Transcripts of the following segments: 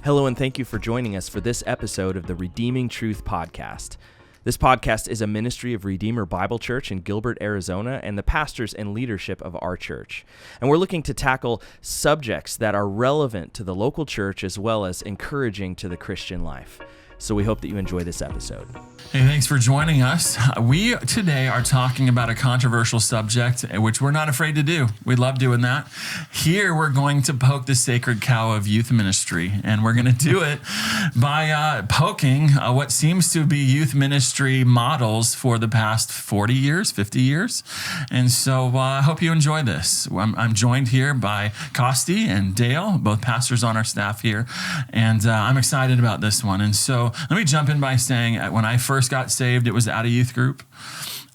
Hello, and thank you for joining us for this episode of the Redeeming Truth Podcast. This podcast is a ministry of Redeemer Bible Church in Gilbert, Arizona, and the pastors and leadership of our church. And we're looking to tackle subjects that are relevant to the local church as well as encouraging to the Christian life. So we hope that you enjoy this episode. Hey, thanks for joining us. We today are talking about a controversial subject, which we're not afraid to do. We love doing that. Here, we're going to poke the sacred cow of youth ministry, and we're going to do it by poking what seems to be youth ministry models for the past 40 years, 50 years. And so I hope you enjoy this. I'm joined here by Costi and Dale, both pastors on our staff here, and I'm excited about this one. And so let me jump in by saying when I first got saved, it was at a youth group.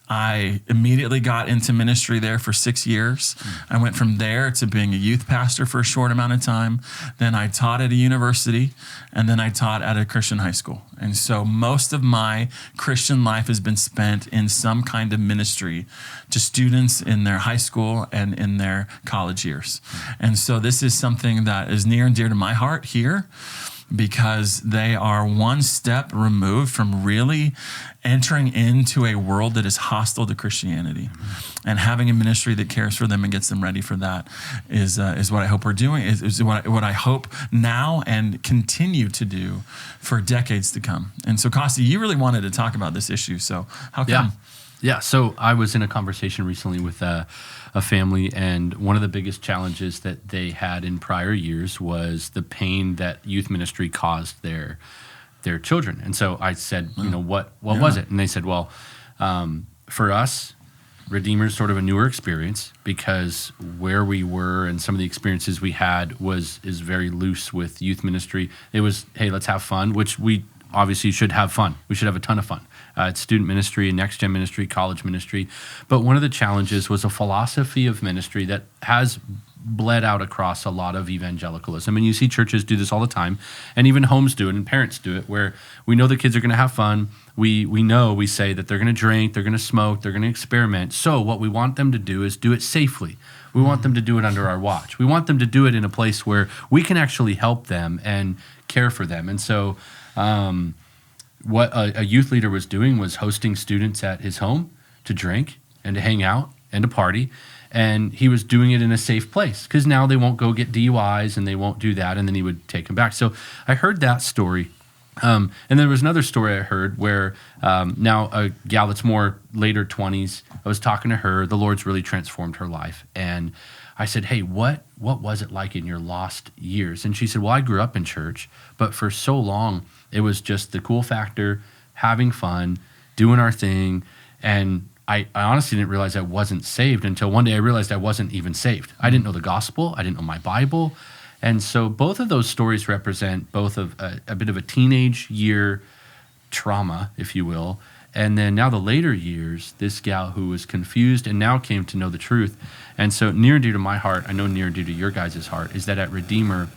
I immediately got into ministry there for 6 years. I went from there to being a youth pastor for a short amount of time. Then I taught at a university, and then I taught at a Christian high school. And so most of my Christian life has been spent in some kind of ministry to students in their high school and in their college years. And so this is something that is near and dear to my heart here, because they are one step removed from really entering into a world that is hostile to Christianity. And having a ministry that cares for them and gets them ready for that is what I hope we're doing, is what I hope now and continue to do for decades to come. And so, Costi, you really wanted to talk about this issue, so how come? Yeah, so I was in a conversation recently with a family, and one of the biggest challenges that they had in prior years was the pain that youth ministry caused their children. And so I said, what was it? And they said, well, for us, Redeemer's sort of a newer experience, because where we were and some of the experiences we had is very loose with youth ministry. It was, hey, let's have fun, which we obviously should have fun. We should have a ton of fun. It's student ministry, next-gen ministry, college ministry. But one of the challenges was a philosophy of ministry that has bled out across a lot of evangelicalism. And you see churches do this all the time, and even homes do it, and parents do it, where we know the kids are going to have fun. We say that they're going to drink, they're going to smoke, they're going to experiment. So what we want them to do is do it safely. We want them to do it under our watch. We want them to do it in a place where we can actually help them and care for them. And so what a youth leader was doing was hosting students at his home to drink and to hang out and to party. And he was doing it in a safe place, because now they won't go get DUIs and they won't do that. And then he would take them back. So I heard that story. And there was another story I heard where now a gal that's more later 20s, I was talking to her. The Lord's really transformed her life. And I said, hey, what was it like in your lost years? And she said, well, I grew up in church, but for so long, it was just the cool factor, having fun, doing our thing. And I honestly didn't realize I wasn't saved until one day I realized I wasn't even saved. I didn't know the gospel. I didn't know my Bible. And so both of those stories represent both of a bit of a teenage year trauma, if you will. And then now the later years, this gal who was confused and now came to know the truth. And so near and dear to my heart, I know near and dear to your guys' heart, is that at Redeemer,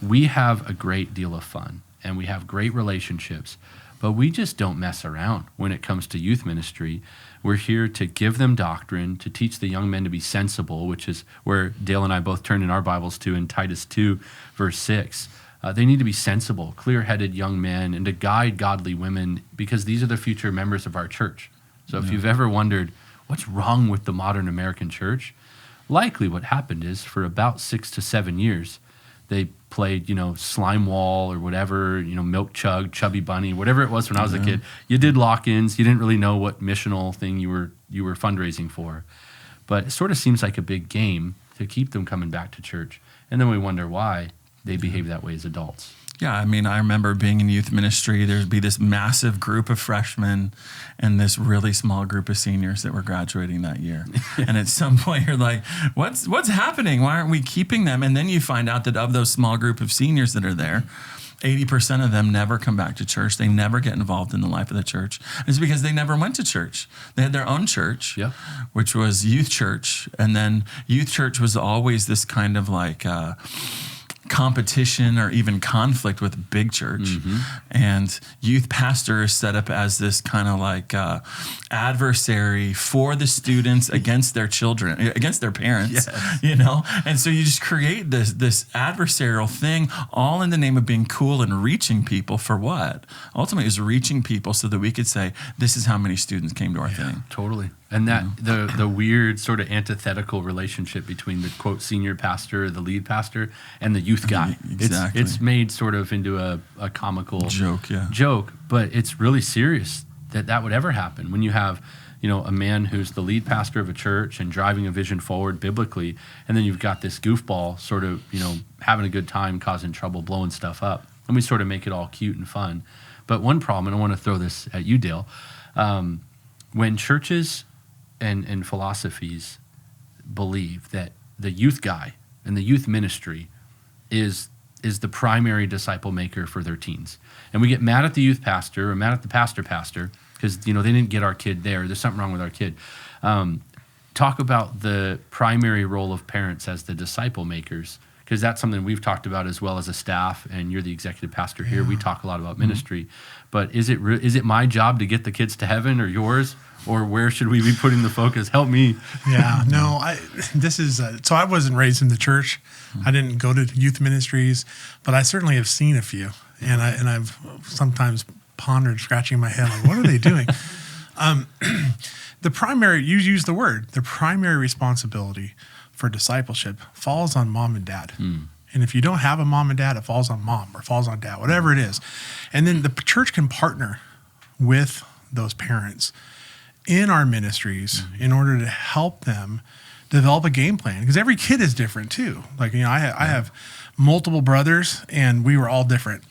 we have a great deal of fun and we have great relationships, but we just don't mess around when it comes to youth ministry. We're here to give them doctrine, to teach the young men to be sensible, which is where Dale and I both turned in our Bibles to in Titus 2, verse 6. They need to be sensible, clear-headed young men, and to guide godly women, because these are the future members of our church. So if you've ever wondered, what's wrong with the modern American church? Likely what happened is for about 6 to 7 years, they played, slime wall or whatever, milk chug, chubby bunny, whatever it was when I was a kid. You did lock-ins. You didn't really know what missional thing you were fundraising for. But it sort of seems like a big game to keep them coming back to church. And then we wonder why they behave that way as adults. Yeah, I remember being in youth ministry. There'd be this massive group of freshmen and this really small group of seniors that were graduating that year. And at some point you're like, what's happening? Why aren't we keeping them? And then you find out that of those small group of seniors that are there, 80% of them never come back to church. They never get involved in the life of the church. It's because they never went to church. They had their own church, which was youth church. And then youth church was always this kind of like competition or even conflict with a big church. And youth pastor is set up as this kind of like adversary for the students against their children, against their parents, you know? And so you just create this adversarial thing all in the name of being cool and reaching people for what? Ultimately is reaching people so that we could say, this is how many students came to our thing. Totally. And that the weird sort of antithetical relationship between the quote senior pastor, the lead pastor, and the youth guy. Exactly. It's made sort of into a comical joke, but it's really serious that would ever happen when you have, you know, a man who's the lead pastor of a church and driving a vision forward biblically, and then you've got this goofball sort of, you know, having a good time, causing trouble, blowing stuff up, and we sort of make it all cute and fun. But one problem, and I want to throw this at you, Dale, when churches and philosophies believe that the youth guy and the youth ministry is the primary disciple maker for their teens, and we get mad at the youth pastor or mad at the pastor because, you know, they didn't get our kid there. There's something wrong with our kid. Talk about the primary role of parents as the disciple makers, because that's something we've talked about as well as a staff, and you're the executive pastor here. We talk a lot about ministry, but is it my job to get the kids to heaven or yours, or where should we be putting the focus? Help me. Yeah, no, so I wasn't raised in the church. I didn't go to youth ministries, but I certainly have seen a few, and I've sometimes pondered, scratching my head, like, what are they doing? The primary responsibility for discipleship falls on mom and dad. And if you don't have a mom and dad, it falls on mom or falls on dad, whatever it is. And then the church can partner with those parents in our ministries in order to help them develop a game plan, because every kid is different too. Like, you know, I have multiple brothers and we were all different.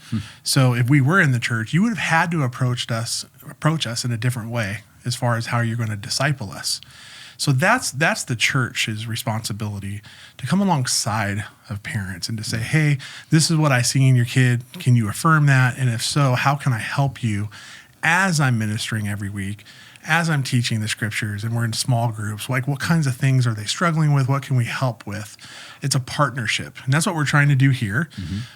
So if we were in the church, you would have had to approach us in a different way as far as how you're going to disciple us. So that's the church's responsibility, to come alongside of parents and to say, hey, this is what I see in your kid. Can you affirm that? And if so, how can I help you as I'm ministering every week, as I'm teaching the scriptures, and we're in small groups? Like, what kinds of things are they struggling with? What can we help with? It's a partnership, and that's what we're trying to do here.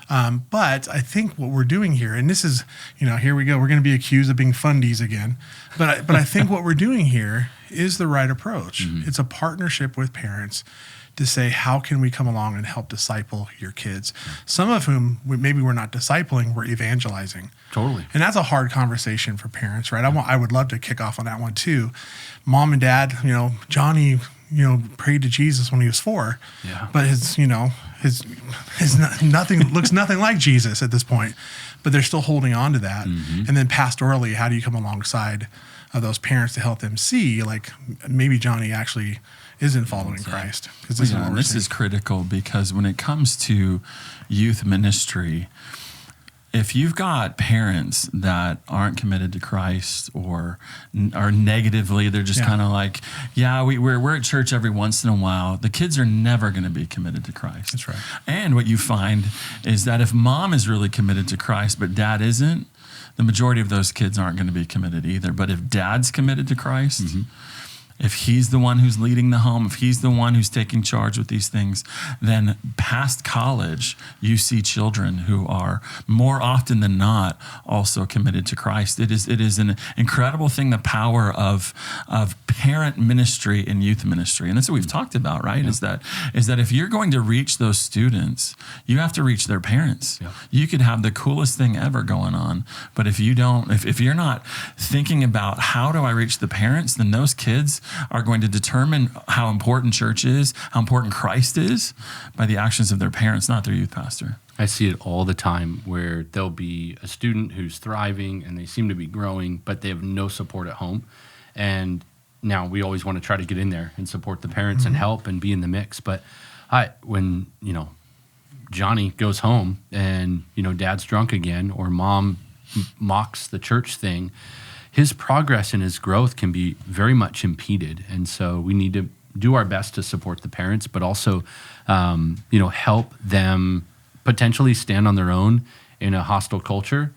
But I think what we're doing here, and this is, you know, here we go, we're going to be accused of being fundies again. But I think what we're doing here is the right approach. It's a partnership with parents to say, how can we come along and help disciple your kids? Some of whom maybe we're not discipling, we're evangelizing. Totally. And that's a hard conversation for parents, right? I would love to kick off on that one too. Mom and dad, you know, Johnny, you know, prayed to Jesus when he was 4, but his nothing looks nothing like Jesus at this point, but they're still holding on to that. And then pastorally, how do you come alongside of those parents to help them see, like, maybe Johnny actually isn't following Christ? Because this is critical, because when it comes to youth ministry, if you've got parents that aren't committed to Christ or are negatively, they're just kind of like, we're at church every once in a while, the kids are never going to be committed to Christ. That's right. And what you find is that if mom is really committed to Christ but dad isn't, the majority of those kids aren't going to be committed either. But if dad's committed to Christ, if he's the one who's leading the home, if he's the one who's taking charge with these things, then past college, you see children who are more often than not also committed to Christ. It is an incredible thing, the power of parent ministry and youth ministry. And that's what we've talked about, right? Is that if you're going to reach those students, you have to reach their parents. You could have the coolest thing ever going on, but if you're not thinking about how do I reach the parents, then those kids are going to determine how important church is, how important Christ is, by the actions of their parents, not their youth pastor. I see it all the time where there'll be a student who's thriving and they seem to be growing, but they have no support at home. And now we always want to try to get in there and support the parents and help and be in the mix. But when, you know, Johnny goes home and, you know, dad's drunk again, or mom mocks the church thing, his progress and his growth can be very much impeded. And so we need to do our best to support the parents, but also, help them potentially stand on their own in a hostile culture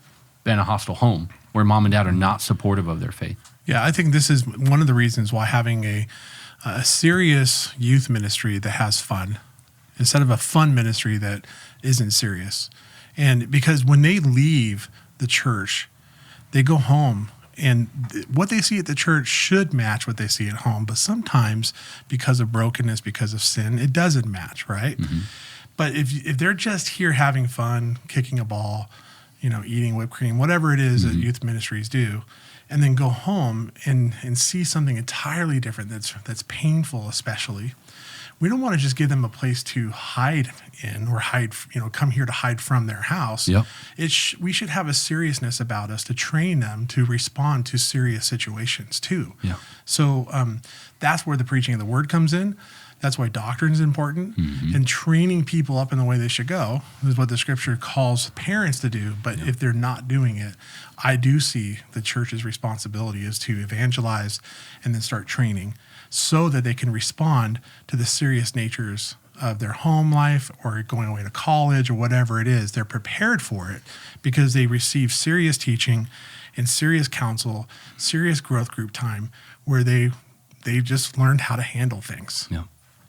and a hostile home where mom and dad are not supportive of their faith. Yeah, I think this is one of the reasons why having a serious youth ministry that has fun instead of a fun ministry that isn't serious. And because when they leave the church, they go home, and what they see at the church should match what they see at home. But sometimes, because of brokenness, because of sin, it doesn't match, right? Mm-hmm. But if they're just here having fun, kicking a ball, eating whipped cream, whatever it is that youth ministries do, and then go home and see something entirely different that's painful, especially, we don't want to just give them a place to hide in or come here to hide from their house. Yep. We should have a seriousness about us to train them to respond to serious situations too. Yeah. So that's where the preaching of the word comes in. That's why doctrine is important. Mm-hmm. And training people up in the way they should go is what the scripture calls parents to do. But if they're not doing it, I do see the church's responsibility is to evangelize and then start training so that they can respond to the serious natures of their home life or going away to college or whatever it is. They're prepared for it because they receive serious teaching and serious counsel, serious growth group time where they just learned how to handle things. Yeah.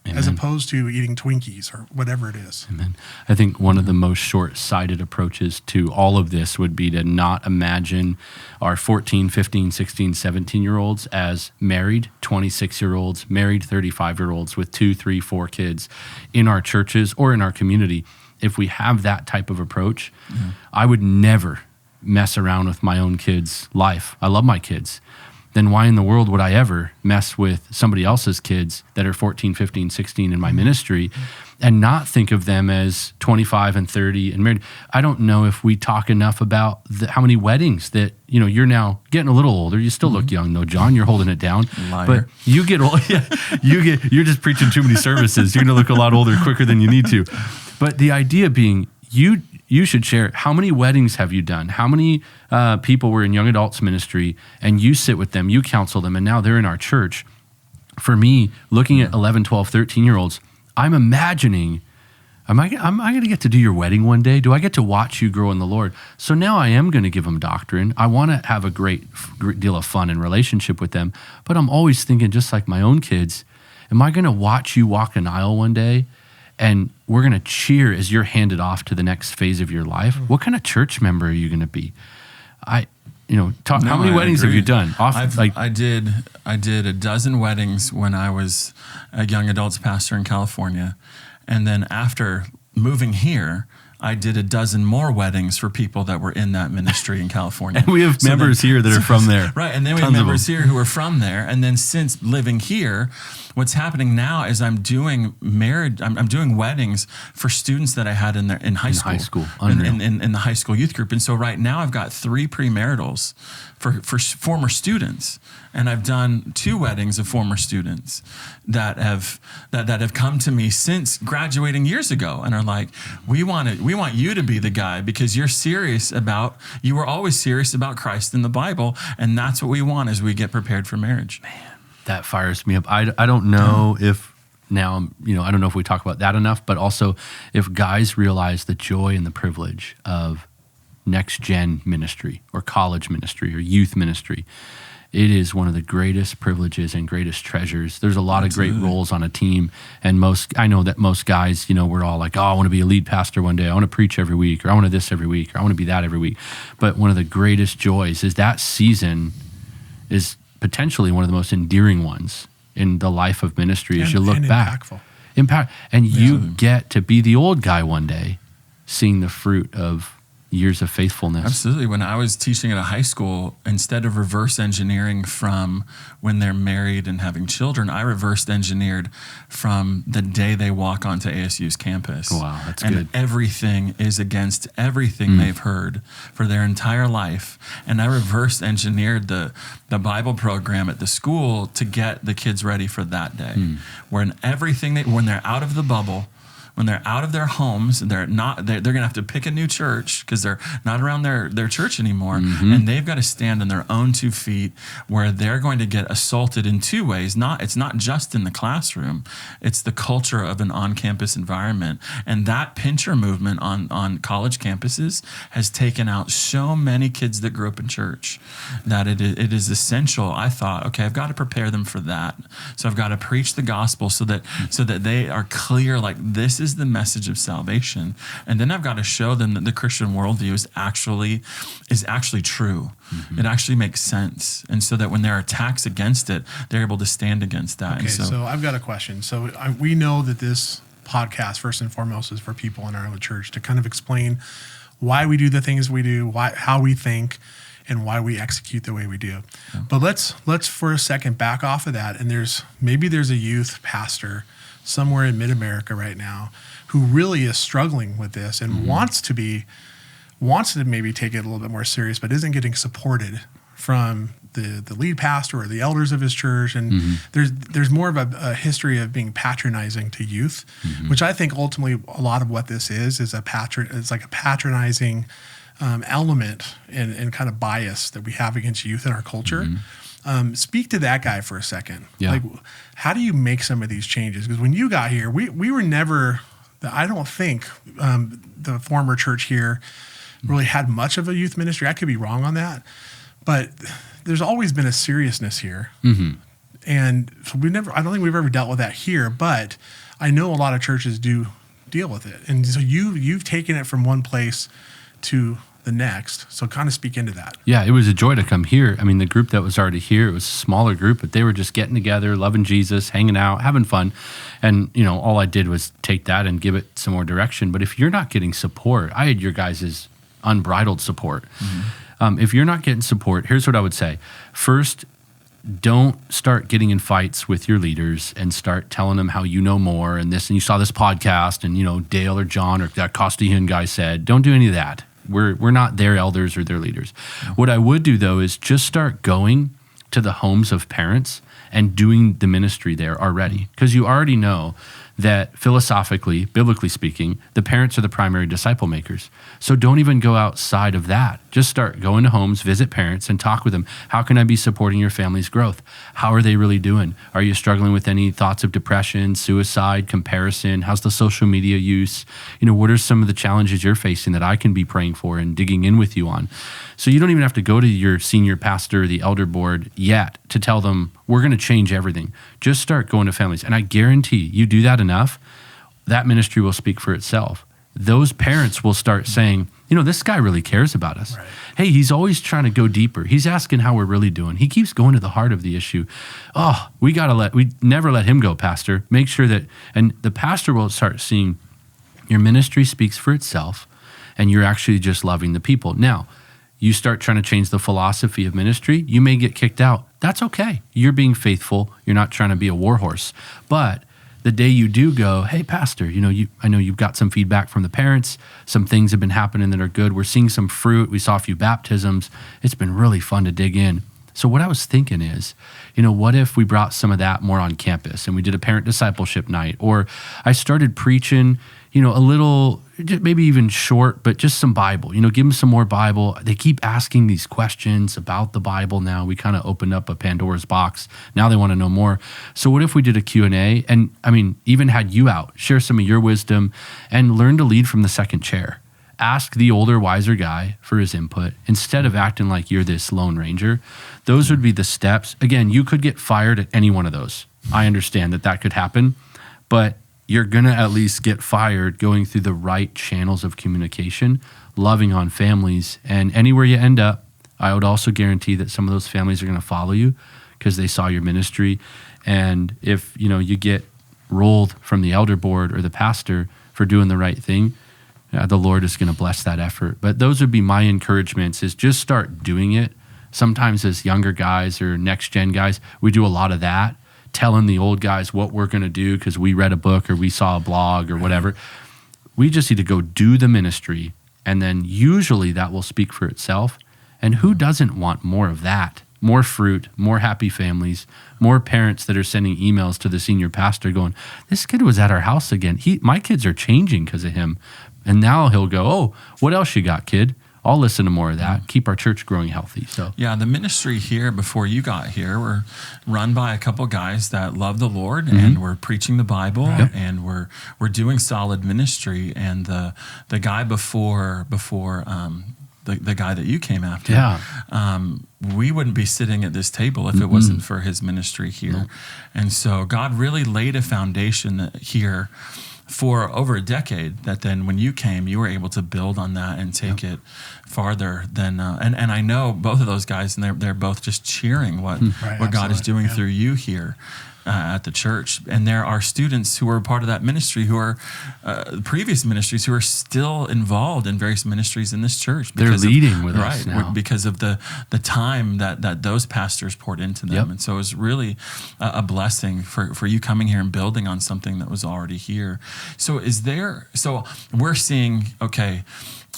Amen. As opposed to eating Twinkies or whatever it is. Amen. I think one of the most short-sighted approaches to all of this would be to not imagine our 14, 15, 16, 17-year-olds as married 26-year-olds, married 35-year-olds with 2, 3, 4 kids in our churches or in our community. If we have that type of approach, I would never mess around with my own kids' life. I love my kids. Then why in the world would I ever mess with somebody else's kids that are 14, 15, 16 in my ministry and not think of them as 25 and 30 and married? I don't know if we talk enough about how many weddings that, you're now getting a little older. You still look young though, John. You're holding it down. Liar. But you get old. Yeah, you're just preaching too many services. You're going to look a lot older quicker than you need to. But the idea being you should share how many weddings have you done? How many people were in young adults ministry and you sit with them, you counsel them, and now they're in our church. For me, looking at 11, 12, 13-year-olds, I'm imagining, am I going to get to do your wedding one day? Do I get to watch you grow in the Lord? So now I am going to give them doctrine. I want to have a great deal of fun and relationship with them. But I'm always thinking, just like my own kids, am I going to watch you walk an aisle one day? And we're going to cheer as you're handed off to the next phase of your life. What kind of church member are you going to be? How many weddings have you done? I did a dozen weddings when I was a young adults pastor in California. And then after moving here, I did a dozen more weddings for people that were in that ministry in California. And we have members here that are from there. Right, and then we have members here who are from there. And then since living here, what's happening now is I'm doing weddings for students that I had in high school. In the high school youth group. And so right now I've got 3 premaritals for former students. And I've done 2 weddings of former students that have come to me since graduating years ago and are like, we want you to be the guy because you were always serious about Christ and the Bible, and that's what we want as we get prepared for marriage. Man, that fires me up. I don't know if now, I don't know if we talk about that enough, but also if guys realize the joy and the privilege of next gen ministry or college ministry or youth ministry. It is one of the greatest privileges and greatest treasures. There's a lot of great roles on a team. And I know that most guys, we're all like, oh, I want to be a lead pastor one day. I want to preach every week, or I want to this every week, or I want to be that every week. But one of the greatest joys is that season is potentially one of the most endearing ones in the life of ministry as you look back. Impactful. And you get to be the old guy one day, seeing the fruit of years of faithfulness. Absolutely. When I was teaching at a high school, instead of reverse engineering from when they're married and having children, I reversed engineered from the day they walk onto ASU's campus. Wow, that's and good. Everything is against everything they've heard for their entire life. And I reverse engineered the Bible program at the school to get the kids ready for that day. When they're out of the bubble, when they're out of their homes, they're going to have to pick a new church because they're not around their church anymore. And they've got to stand on their own 2 feet where they're going to get assaulted in 2 ways. It's not just in the classroom. It's the culture of an on-campus environment. And that pincher movement on college campuses has taken out so many kids that grew up in church that it is essential. I thought, okay, I've got to prepare them for that. So I've got to preach the gospel so that they are clear, like this is the message of salvation. And then I've got to show them that the Christian worldview is actually true. Mm-hmm. It actually makes sense. And so that when there are attacks against it, they're able to stand against that. Okay, so I've got a question. So we know that this podcast, first and foremost, is for people in our own church to kind of explain why we do the things we do, how we think, and why we execute the way we do. Yeah. But let's for a second back off of that. And there's a youth pastor somewhere in mid-America right now who really is struggling with this and wants to maybe take it a little bit more serious, but isn't getting supported from the lead pastor or the elders of his church. And there's more of a history of being patronizing to youth, which I think ultimately a lot of what this is it's like a patronizing element and kind of bias that we have against youth in our culture. Speak to that guy for a second. Yeah. Like, how do you make some of these changes? Because when you got here, we were never, I don't think the former church here really had much of a youth ministry. I could be wrong on that, but there's always been a seriousness here. And so I don't think we've ever dealt with that here, but I know a lot of churches do deal with it. And so you've taken it from one place to the next. So kind of speak into that. Yeah, it was a joy to come here. I mean, the group that was already here, it was a smaller group, but they were just getting together, loving Jesus, hanging out, having fun. And, all I did was take that and give it some more direction. But if you're not getting support, I had your guys' unbridled support. If you're not getting support, here's what I would say. First, don't start getting in fights with your leaders and start telling them how you know more and this, and you saw this podcast and, Dale or Jon or that Costi Hinn guy said. Don't do any of that. We're not their elders or their leaders. What I would do, though, is just start going to the homes of parents and doing the ministry there already, because you already know that philosophically, biblically speaking, the parents are the primary disciple makers. So don't even go outside of that. Just start going to homes, visit parents, and talk with them. How can I be supporting your family's growth? How are they really doing? Are you struggling with any thoughts of depression, suicide, comparison? How's the social media use? What are some of the challenges you're facing that I can be praying for and digging in with you on? So you don't even have to go to your senior pastor, the elder board yet to tell them, we're going to change everything. Just start going to families. And I guarantee you do that enough, that ministry will speak for itself. Those parents will start saying, this guy really cares about us. Right. Hey, he's always trying to go deeper. He's asking how we're really doing. He keeps going to the heart of the issue. Oh, we never let him go, pastor. Make sure that, and the pastor will start seeing your ministry speaks for itself and you're actually just loving the people. Now, you start trying to change the philosophy of ministry, you may get kicked out. That's okay. You're being faithful. You're not trying to be a war horse. But the day you do go, hey, pastor, I know you've got some feedback from the parents. Some things have been happening that are good. We're seeing some fruit. We saw a few baptisms. It's been really fun to dig in. So what I was thinking is, what if we brought some of that more on campus and we did a parent discipleship night, or I started preaching, a little, maybe even short, but just some Bible, give them some more Bible. They keep asking these questions about the Bible now. We kind of opened up a Pandora's box. Now they want to know more. So what if we did a Q&A and, even had you out, share some of your wisdom and learn to lead from the second chair. Ask the older, wiser guy for his input instead of acting like you're this lone ranger. Those would be the steps. Again, you could get fired at any one of those. I understand that could happen, but you're going to at least get fired going through the right channels of communication, loving on families, and anywhere you end up, I would also guarantee that some of those families are going to follow you because they saw your ministry. And if, you get rolled from the elder board or the pastor for doing the right thing, the Lord is going to bless that effort. But those would be my encouragements, is just start doing it. Sometimes as younger guys or next gen guys, we do a lot of that, telling the old guys what we're going to do because we read a book or we saw a blog or whatever. We just need to go do the ministry, and then usually that will speak for itself. And who doesn't want more of that? More fruit, more happy families, more parents that are sending emails to the senior pastor going, this kid was at our house again. My kids are changing because of him. And now he'll go, oh, what else you got, kid? I'll listen to more of that. Keep our church growing healthy. So yeah, the ministry here before you got here were run by a couple guys that love the Lord and were preaching the Bible and we're doing solid ministry. And the guy before the guy that you came after, we wouldn't be sitting at this table if it wasn't for his ministry here. And so God really laid a foundation here for over a decade, that then when you came, you were able to build on that and take it farther than, and I know both of those guys, and they're both just cheering what God is doing through you here at the church. And there are students who are part of that ministry who are previous ministries who are still involved in various ministries in this church. They're leading with us now. Because of the time that those pastors poured into them. And so it was really a blessing for you coming here and building on something that was already here. So we're seeing, okay,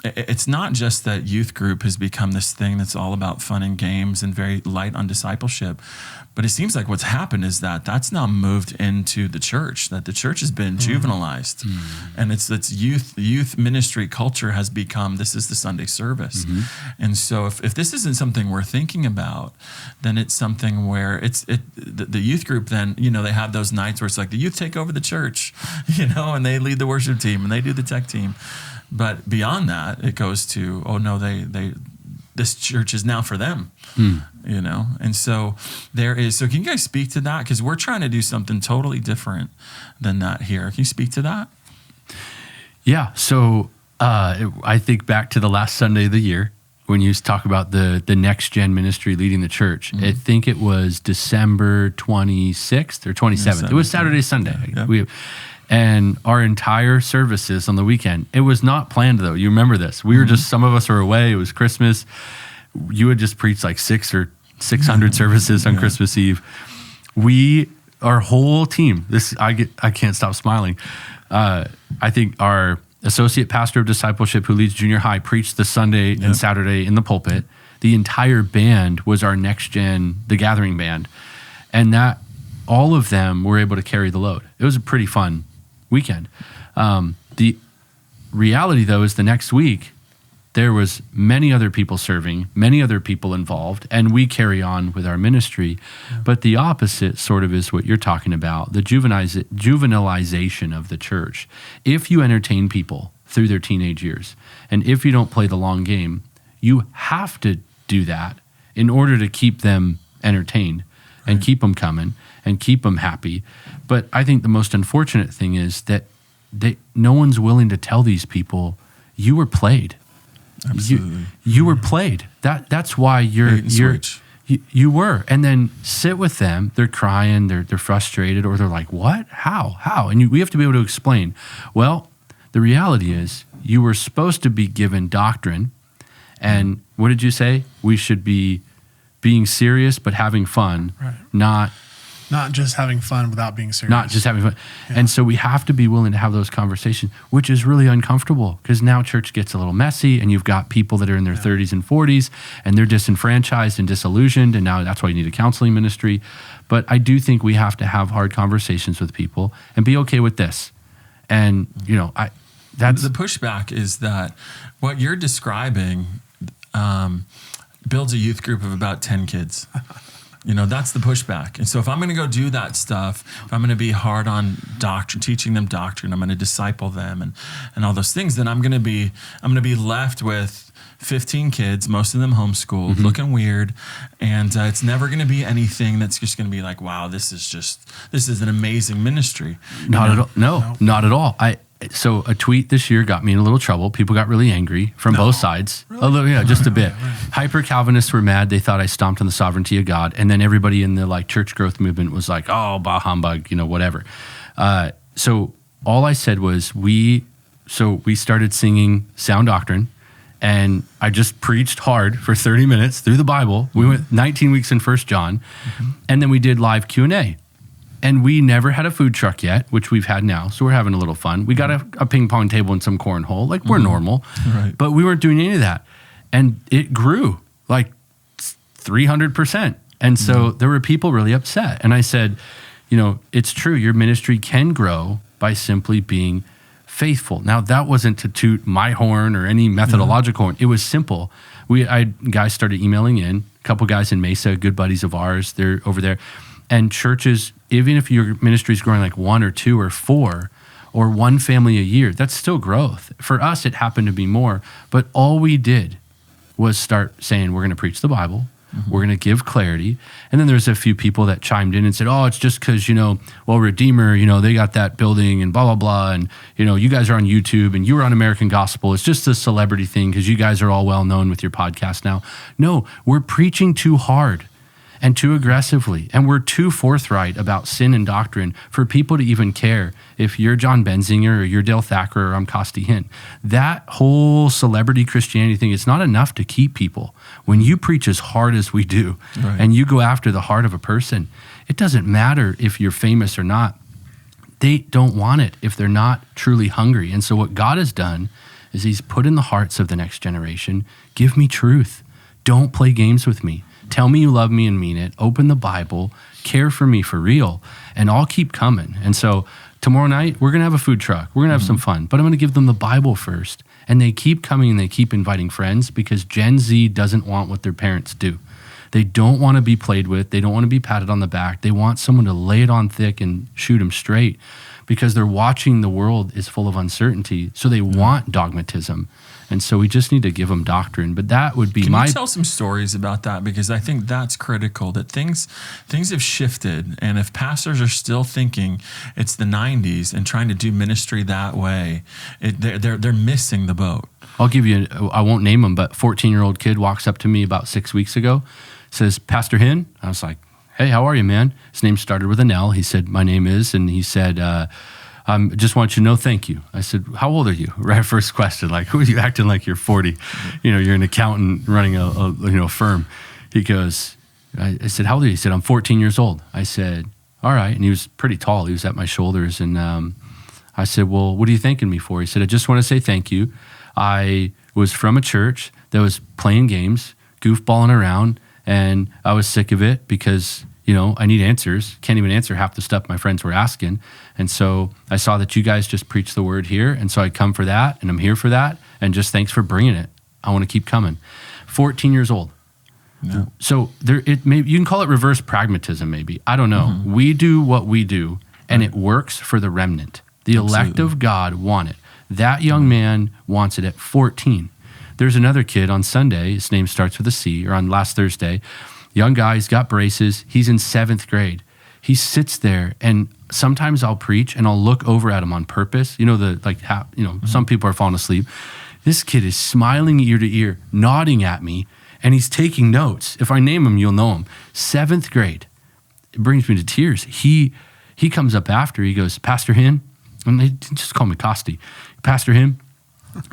it's not just that youth group has become this thing that's all about fun and games and very light on discipleship, but it seems like what's happened is that that's now moved into the church, that the church has been juvenilized, and it's youth ministry culture has become, this is the Sunday service. And so if this isn't something we're thinking about, then it's something where the youth group, then, they have those nights where it's like the youth take over the church, and they lead the worship team and they do the tech team. But beyond that, it goes to, oh no, this church is now for them, And so so can you guys speak to that? Because we're trying to do something totally different than that here. Can you speak to that? Yeah. So I think back to the last Sunday of the year when you talk about the next gen ministry leading the church. I think it was December 26th or 27th. It was Saturday, Sunday. Yeah. And our entire services on the weekend, it was not planned though. You remember this. We were just, some of us were away. It was Christmas. You had just preached like 600 services on Christmas Eve. Our whole team, I can't stop smiling. I think our associate pastor of discipleship who leads junior high preached the Sunday and Saturday in the pulpit. The entire band was our next gen, the gathering band. And that all of them were able to carry the load. It was a pretty fun weekend. The reality though is the next week there was many other people serving, many other people involved, and we carry on with our ministry. But the opposite sort of is what you're talking about, the juvenilization of the church. If you entertain people through their teenage years, and if you don't play the long game, you have to do that in order to keep them entertained and keep them coming and keep them happy. But I think the most unfortunate thing is that no one's willing to tell these people, you were played. Absolutely. You were played. That's why you were. And then sit with them. They're crying. They're frustrated, or they're like, "What? How?" And we have to be able to explain. Well, the reality is, you were supposed to be given doctrine. And what did you say? We should be being serious but having fun, not just having fun without being serious. Not just having fun. Yeah. And so we have to be willing to have those conversations, which is really uncomfortable because now church gets a little messy and you've got people that are in their 30s and 40s and they're disenfranchised and disillusioned, and now that's why you need a counseling ministry. But I do think we have to have hard conversations with people and be okay with this. And, that's the pushback is that what you're describing builds a youth group of about 10 kids. That's the pushback. And so if I'm going to go do that stuff, if I'm going to be hard on doctrine, teaching them doctrine, I'm going to disciple them and all those things, then I'm going to be left with 15 kids, most of them homeschooled, looking weird. And it's never going to be anything that's just going to be like, wow, this is an amazing ministry. Not at all. No, not at all. So a tweet this year got me in a little trouble. People got really angry from both sides. Really? A little, just a bit. Hyper Calvinists were mad. They thought I stomped on the sovereignty of God. And then everybody in the church growth movement was like, oh, bah humbug, whatever. So all I said was we started singing sound doctrine, and I just preached hard for 30 minutes through the Bible. We went 19 weeks in 1 John, and then we did live Q&A. And we never had a food truck yet, which we've had now. So we're having a little fun. We got a ping pong table and some cornhole. We're normal. Right. But we weren't doing any of that. And it grew 300%. And so there were people really upset. And I said, it's true. Your ministry can grow by simply being faithful. Now, that wasn't to toot my horn or any methodological horn. It was simple. Guys started emailing in. A couple guys in Mesa, good buddies of ours, they're over there. And churches, even if your ministry is growing 1 or 2 or 4 or one family a year, that's still growth. For us, it happened to be more. But all we did was start saying, we're going to preach the Bible. We're going to give clarity. And then there's a few people that chimed in and said, oh, it's just because, Redeemer, they got that building and blah, blah, blah. And, you guys are on YouTube and you were on American Gospel. It's just a celebrity thing because you guys are all well known with your podcast now. No, we're preaching too hard and too aggressively. And we're too forthright about sin and doctrine for people to even care if you're Jon Benzinger or you're Dale Thackrah or I'm Costi Hinn. That whole celebrity Christianity thing, it's not enough to keep people. When you preach as hard as we do, right, and you go after the heart of a person, it doesn't matter if you're famous or not. They don't want it if they're not truly hungry. And so what God has done is he's put in the hearts of the next generation, give me truth. Don't play games with me. Tell me you love me and mean it. Open the Bible, care for me for real, and I'll keep coming. And so tomorrow night, we're going to have a food truck. We're going to have some fun, but I'm going to give them the Bible first. And they keep coming and they keep inviting friends because Gen Z doesn't want what their parents do. They don't want to be played with. They don't want to be patted on the back. They want someone to lay it on thick and shoot them straight because they're watching the world is full of uncertainty. So they want dogmatism. And so we just need to give them doctrine. But that would be Can you tell some stories about that? Because I think that's critical, that things have shifted. And if pastors are still thinking it's the 90s and trying to do ministry that way, they're missing the boat. I'll give you, I won't name him, but 14-year-old kid walks up to me about 6 weeks ago, says, Pastor Hinn? I was like, hey, how are you, man? His name started with an L. He said, my name is, and he said, just want you to know, thank you. I said, how old are you? Right, first question, like, who are you acting like you're 40? You're an accountant running a firm. He goes, I said, how old are you? He said, I'm 14 years old. I said, all right. And he was pretty tall. He was at my shoulders. And I said, well, what are you thanking me for? He said, I just want to say thank you. I was from a church that was playing games, goofballing around, and I was sick of it because I need answers. Can't even answer half the stuff my friends were asking. And so I saw that you guys just preach the word here. And so I come for that, and I'm here for that. And just thanks for bringing it. I want to keep coming. 14 years old. No. So you can call it reverse pragmatism maybe. I don't know. Mm-hmm. We do what we do, and it works for the remnant. The elect of God want it. That young man wants it at 14. There's another kid on Sunday. His name starts with a C, or on last Thursday. Young guy, he's got braces. He's in 7th grade. He sits there, and sometimes I'll preach, and I'll look over at him on purpose. Some people are falling asleep. This kid is smiling ear to ear, nodding at me, and he's taking notes. If I name him, you'll know him. 7th grade. It brings me to tears. He comes up after. He goes, Pastor Hinn, and they just call me Costi. Pastor Hinn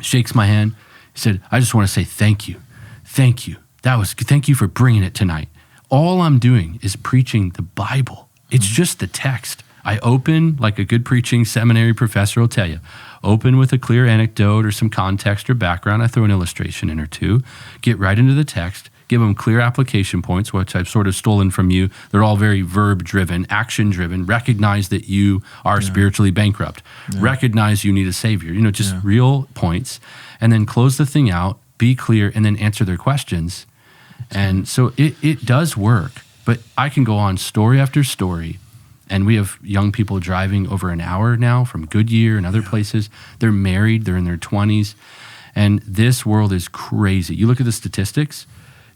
shakes my hand. He said, I just want to say thank you. Thank you. Thank you for bringing it tonight. All I'm doing is preaching the Bible. It's just the text. I open, like a good preaching seminary professor will tell you, open with a clear anecdote or some context or background. I throw an illustration in or two, get right into the text, give them clear application points, which I've sort of stolen from you. They're all very verb-driven, action-driven. Recognize that you are spiritually bankrupt. Yeah. Recognize you need a savior. Just real points. And then close the thing out, be clear, and then answer their questions. And so it does work. But I can go on story after story, and we have young people driving over an hour now from Goodyear and other places. They're married. They're in their 20s. And this world is crazy. You look at the statistics.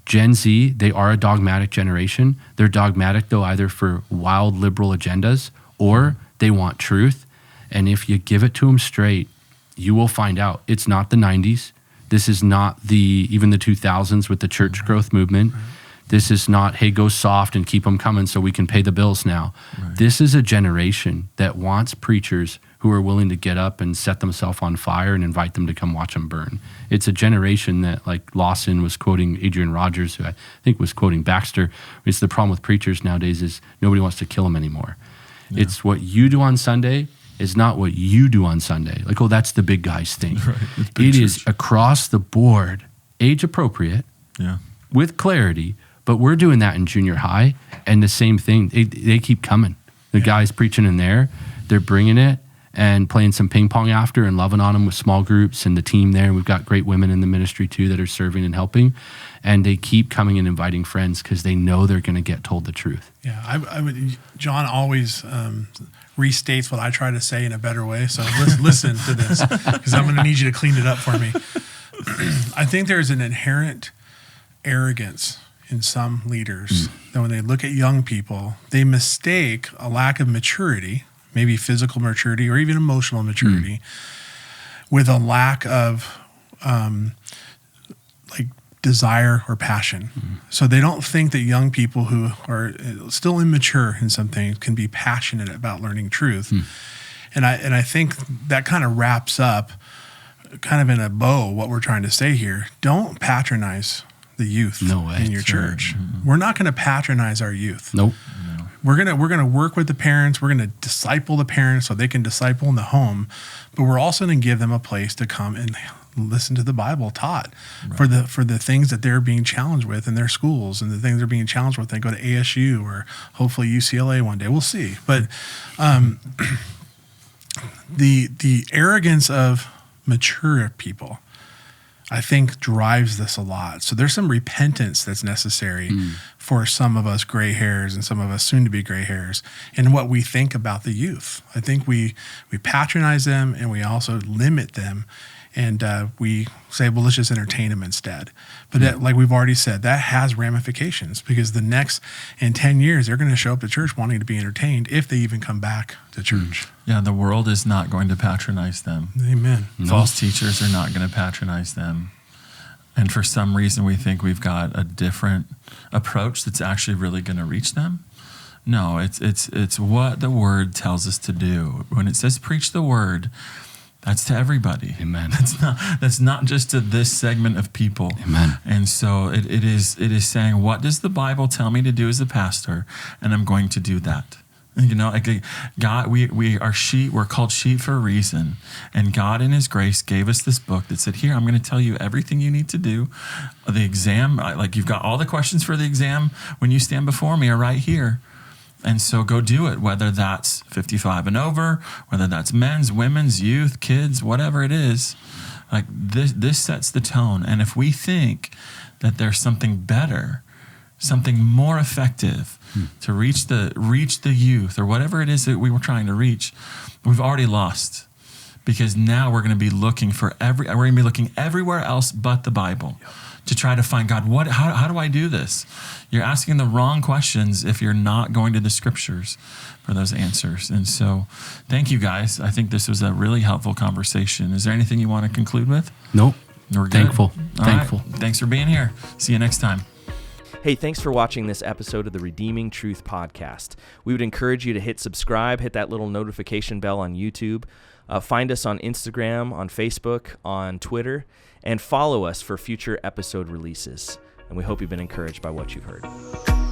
Gen Z, they are a dogmatic generation. They're dogmatic, though, either for wild liberal agendas or they want truth. And if you give it to them straight, you will find out. It's not the 90s. This is not even the 2000s with the church growth movement. Right. This is not, hey, go soft and keep them coming so we can pay the bills now. Right. This is a generation that wants preachers who are willing to get up and set themselves on fire and invite them to come watch them burn. It's a generation that, like Lawson was quoting Adrian Rogers, who I think was quoting Baxter. It's the problem with preachers nowadays is nobody wants to kill them anymore. Yeah. It's what you do on Sunday is not what you do on Sunday. Like, oh, that's the big guy's thing. Right. It is across the board, age appropriate, with clarity, but we're doing that in junior high, and the same thing, they keep coming. The guys preaching in there, they're bringing it and playing some ping pong after and loving on them with small groups and the team there. We've got great women in the ministry too that are serving and helping, and they keep coming and inviting friends because they know they're going to get told the truth. Yeah, I would. John always restates what I try to say in a better way, so listen to this because I'm going to need you to clean it up for me. I think there's an inherent arrogance in some leaders that when they look at young people, they mistake a lack of maturity, maybe physical maturity or even emotional maturity, with a lack of like desire or passion. So they don't think that young people who are still immature in some things can be passionate about learning truth. And I think that kind of wraps up kind of in a bow what we're trying to say here. Don't patronize the youth in your church. We're not going to patronize our youth. Nope. We're gonna work with the parents. We're gonna disciple the parents so they can disciple in the home, but we're also gonna give them a place to come and listen to the Bible taught for the things that they're being challenged with in their schools and the things they're being challenged with. They go to ASU or hopefully UCLA one day. We'll see. But the arrogance of mature people, I think, drives this a lot. So there's some repentance that's necessary for some of us gray hairs and some of us soon to be gray hairs in what we think about the youth. I think we patronize them and we also limit them, and we say, well, let's just entertain them instead. But that, like we've already said, that has ramifications, because the next, in 10 years, they're going to show up to church wanting to be entertained if they even come back to church. Yeah, the world is not going to patronize them. Amen. No. False teachers are not going to patronize them. And for some reason, we think we've got a different approach that's actually really going to reach them. No, it's what the word tells us to do. When it says preach the word, that's to everybody. Amen. That's not just to this segment of people. Amen. And so it is saying, what does the Bible tell me to do as a pastor? And I'm going to do that. You know, like God, we are sheep. We're called sheep for a reason. And God in his grace gave us this book that said, here, I'm going to tell you everything you need to do. The exam, like you've got all the questions for the exam when you stand before me are right here. And so go do it, whether that's 55 and over, whether that's men's, women's, youth, kids, whatever it is. Like this sets the tone. And if we think that there's something better, something more effective to reach the youth or whatever it is that we were trying to reach, we've already lost. Because now we're going to be looking everywhere else but the Bible to try to find God. How do I do this? You're asking the wrong questions if you're not going to the scriptures for those answers. And so thank you guys. I think this was a really helpful conversation. Is there anything you want to conclude with? Nope. We're good. Thankful. All Thankful. right. Thanks for being here. See you next time. Hey, thanks for watching this episode of the Redeeming Truth podcast. We would encourage you to hit subscribe, hit that little notification bell on YouTube, find us on Instagram, on Facebook, on Twitter, and follow us for future episode releases. And we hope you've been encouraged by what you've heard.